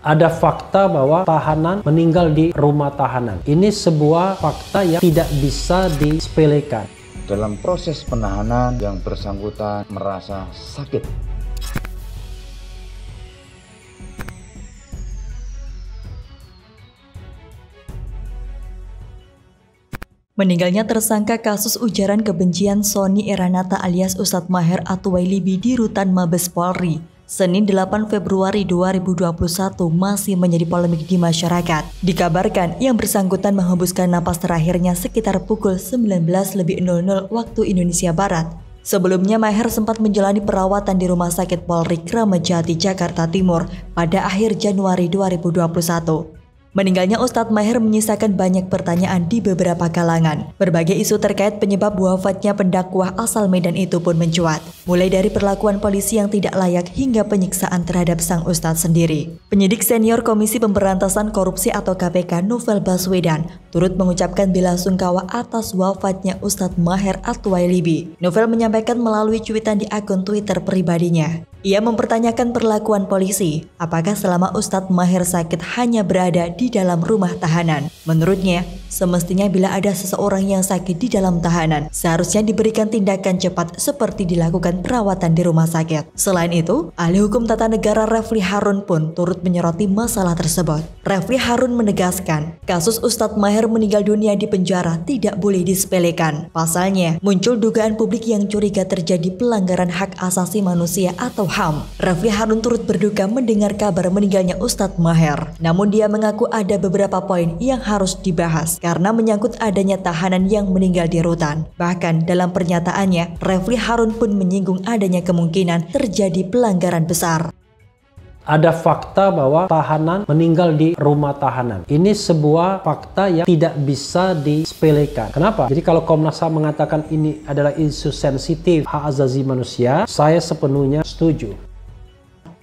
Ada fakta bahwa tahanan meninggal di rumah tahanan. Ini sebuah fakta yang tidak bisa disepelekan. Dalam proses penahanan yang bersangkutan merasa sakit. Meninggalnya tersangka kasus ujaran kebencian Sony Eranata alias Ustadz Maher Atuwailibi di Rutan Mabes Polri Senin 8 Februari 2021 masih menjadi polemik di masyarakat. Dikabarkan yang bersangkutan menghembuskan napas terakhirnya sekitar pukul 19.00 waktu Indonesia Barat. Sebelumnya Maher sempat menjalani perawatan di Rumah Sakit Polri Kramat Jati, Jakarta Timur pada akhir Januari 2021. Meninggalnya Ustadz Maher menyisakan banyak pertanyaan di beberapa kalangan. Berbagai isu terkait penyebab wafatnya pendakwah asal Medan itu pun mencuat. Mulai dari perlakuan polisi yang tidak layak hingga penyiksaan terhadap sang Ustadz sendiri. Penyidik senior Komisi Pemberantasan Korupsi atau KPK Novel Baswedan turut mengucapkan bela sungkawa atas wafatnya Ustadz Maher Atuwailibi. Novel menyampaikan melalui cuitan di akun Twitter pribadinya. Ia mempertanyakan perlakuan polisi, apakah selama Ustadz Maher sakit hanya berada di dalam rumah tahanan. Menurutnya, semestinya bila ada seseorang yang sakit di dalam tahanan, seharusnya diberikan tindakan cepat seperti dilakukan perawatan di rumah sakit. Selain itu, ahli hukum tata negara Refli Harun pun turut menyoroti masalah tersebut. Refli Harun menegaskan, kasus Ustadz Maher meninggal dunia di penjara tidak boleh disepelekan. Pasalnya, muncul dugaan publik yang curiga terjadi pelanggaran hak asasi manusia atau HAM. Refli Harun turut berduka mendengar kabar meninggalnya Ustadz Maher. Namun dia mengaku ada beberapa poin yang harus dibahas karena menyangkut adanya tahanan yang meninggal di rutan. Bahkan dalam pernyataannya, Refli Harun pun menyinggung adanya kemungkinan terjadi pelanggaran besar. Ada fakta bahwa tahanan meninggal di rumah tahanan. Ini sebuah fakta yang tidak bisa disepelekan. Kenapa? Jadi kalau Komnas HAM mengatakan ini adalah isu sensitif hak asasi manusia, saya sepenuhnya setuju.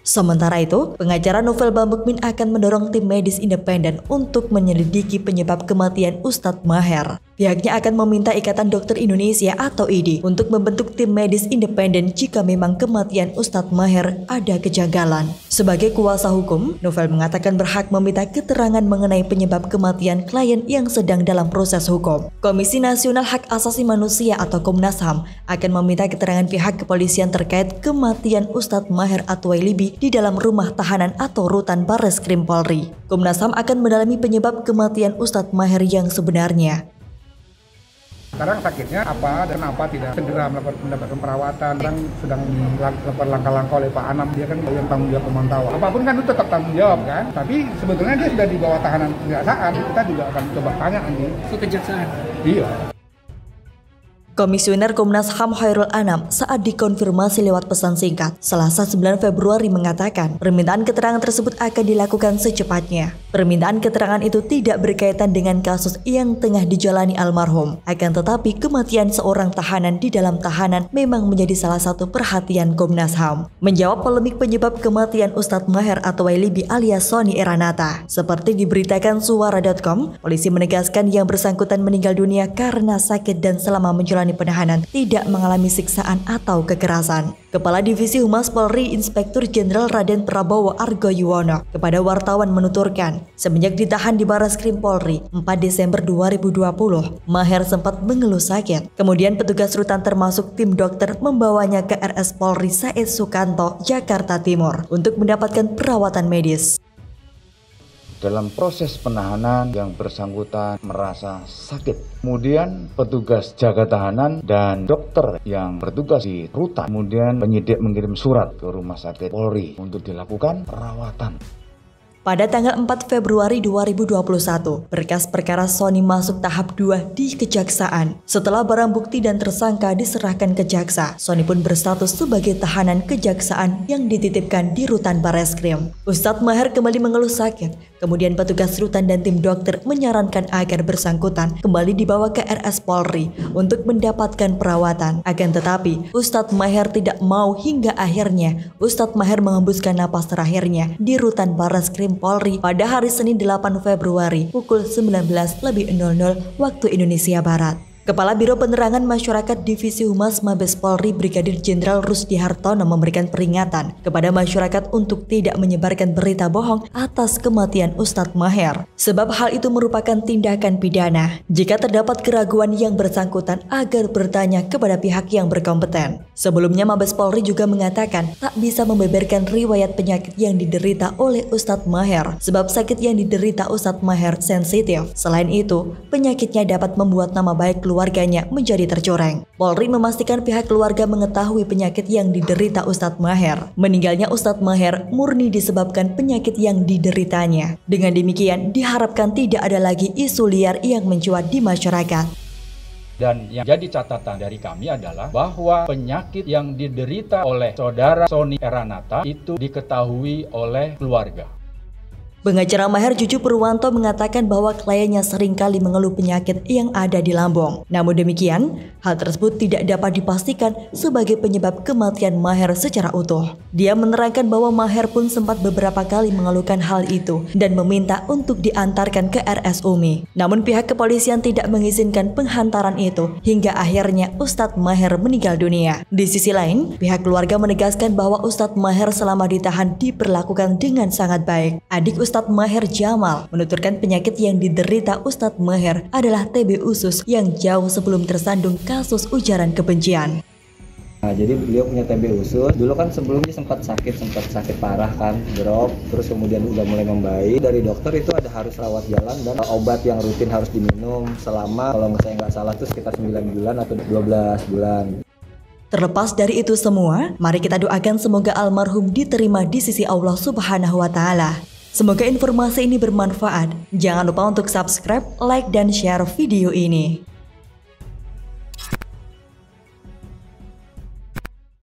Sementara itu, pengacara Novel Bambukmin akan mendorong tim medis independen untuk menyelidiki penyebab kematian Ustadz Maher. Pihaknya akan meminta Ikatan Dokter Indonesia atau IDI untuk membentuk tim medis independen jika memang kematian Ustadz Maher ada kejanggalan. Sebagai kuasa hukum, Novel mengatakan berhak meminta keterangan mengenai penyebab kematian klien yang sedang dalam proses hukum. Komisi Nasional Hak Asasi Manusia atau Komnas HAM akan meminta keterangan pihak kepolisian terkait kematian Ustadz Maher Atuwailibi di dalam rumah tahanan atau rutan Barreskrim Polri. Komnas HAM akan mendalami penyebab kematian Ustadz Maher yang sebenarnya. Sekarang sakitnya apa dan kenapa tidak segera mendapatkan perawatan. Sekarang sedang dilakukan langkah-langkah oleh Pak Anam, dia kan yang tanggung jawab pemantauan. Apapun kan itu tetap tanggung jawab kan. Tapi sebetulnya dia sudah di bawah tahanan kejaksaan. Kita juga akan coba tanya nanti. Ke kejaksaan? Iya. Komisioner Komnas HAM Khairul Anam saat dikonfirmasi lewat pesan singkat Selasa 9 Februari mengatakan permintaan keterangan tersebut akan dilakukan secepatnya. Permintaan keterangan itu tidak berkaitan dengan kasus yang tengah dijalani almarhum. Akan tetapi kematian seorang tahanan di dalam tahanan memang menjadi salah satu perhatian Komnas HAM. Menjawab polemik penyebab kematian Ustadz Maher Atuwailibi alias Sony Eranata. Seperti diberitakan Suara.com, polisi menegaskan yang bersangkutan meninggal dunia karena sakit dan selama menjalani penahanan tidak mengalami siksaan atau kekerasan. Kepala Divisi Humas Polri Inspektur Jenderal Raden Prabowo Argoyuwono kepada wartawan menuturkan, semenjak ditahan di Barreskrim Polri 4 Desember 2020, Maher sempat mengeluh sakit. Kemudian petugas rutan termasuk tim dokter membawanya ke RS Polri Said Sukanto, Jakarta Timur untuk mendapatkan perawatan medis. Dalam proses penahanan yang bersangkutan merasa sakit. Kemudian petugas jaga tahanan dan dokter yang bertugas di rutan. Kemudian penyidik mengirim surat ke Rumah Sakit Polri untuk dilakukan perawatan. Pada tanggal 4 Februari 2021, berkas perkara Sony masuk tahap 2 di Kejaksaan. Setelah barang bukti dan tersangka diserahkan ke jaksa, Sony pun berstatus sebagai tahanan Kejaksaan yang dititipkan di rutan Barreskrim. Ustadz Maher kembali mengeluh sakit. Kemudian petugas rutan dan tim dokter menyarankan agar bersangkutan kembali dibawa ke RS Polri untuk mendapatkan perawatan. Akan tetapi, Ustadz Maher tidak mau hingga akhirnya Ustadz Maher menghembuskan napas terakhirnya di rutan Barreskrim Polri pada hari Senin 8 Februari pukul 19.00 waktu Indonesia Barat. Kepala Biro Penerangan Masyarakat Divisi Humas Mabes Polri Brigadir Jenderal Rusdi Hartono memberikan peringatan kepada masyarakat untuk tidak menyebarkan berita bohong atas kematian Ustadz Maher. Sebab hal itu merupakan tindakan pidana. Jika terdapat keraguan yang bersangkutan agar bertanya kepada pihak yang berkompeten. Sebelumnya Mabes Polri juga mengatakan tak bisa membeberkan riwayat penyakit yang diderita oleh Ustadz Maher. Sebab sakit yang diderita Ustadz Maher sensitif. Selain itu, penyakitnya dapat membuat nama baik keluarganya menjadi tercoreng. Polri memastikan pihak keluarga mengetahui penyakit yang diderita Ustadz Maher. Meninggalnya Ustadz Maher murni disebabkan penyakit yang dideritanya. Dengan demikian, diharapkan tidak ada lagi isu liar yang mencuat di masyarakat. Dan yang jadi catatan dari kami adalah bahwa penyakit yang diderita oleh saudara Sony Eranata itu diketahui oleh keluarga. Pengacara Maher Juju Purwanto mengatakan bahwa kliennya seringkali mengeluh penyakit yang ada di lambung. Namun demikian, hal tersebut tidak dapat dipastikan sebagai penyebab kematian Maher secara utuh. Dia menerangkan bahwa Maher pun sempat beberapa kali mengeluhkan hal itu dan meminta untuk diantarkan ke RS Umi. Namun pihak kepolisian tidak mengizinkan penghantaran itu hingga akhirnya Ustadz Maher meninggal dunia. Di sisi lain, pihak keluarga menegaskan bahwa Ustadz Maher selama ditahan diperlakukan dengan sangat baik. Adik Ustadz Maher Jamal menuturkan penyakit yang diderita Ustadz Maher adalah TB usus yang jauh sebelum tersandung kasus ujaran kebencian. Nah, jadi beliau punya TB usus. Dulu kan sebelumnya sempat sakit parah kan, drop, terus kemudian udah mulai membaik. Dari dokter itu ada harus rawat jalan dan obat yang rutin harus diminum selama, kalau saya nggak salah itu sekitar 9 bulan atau 12 bulan. Terlepas dari itu semua, mari kita doakan semoga almarhum diterima di sisi Allah Subhanahu wa Ta'ala. Semoga informasi ini bermanfaat. Jangan lupa untuk subscribe, like, dan share video ini.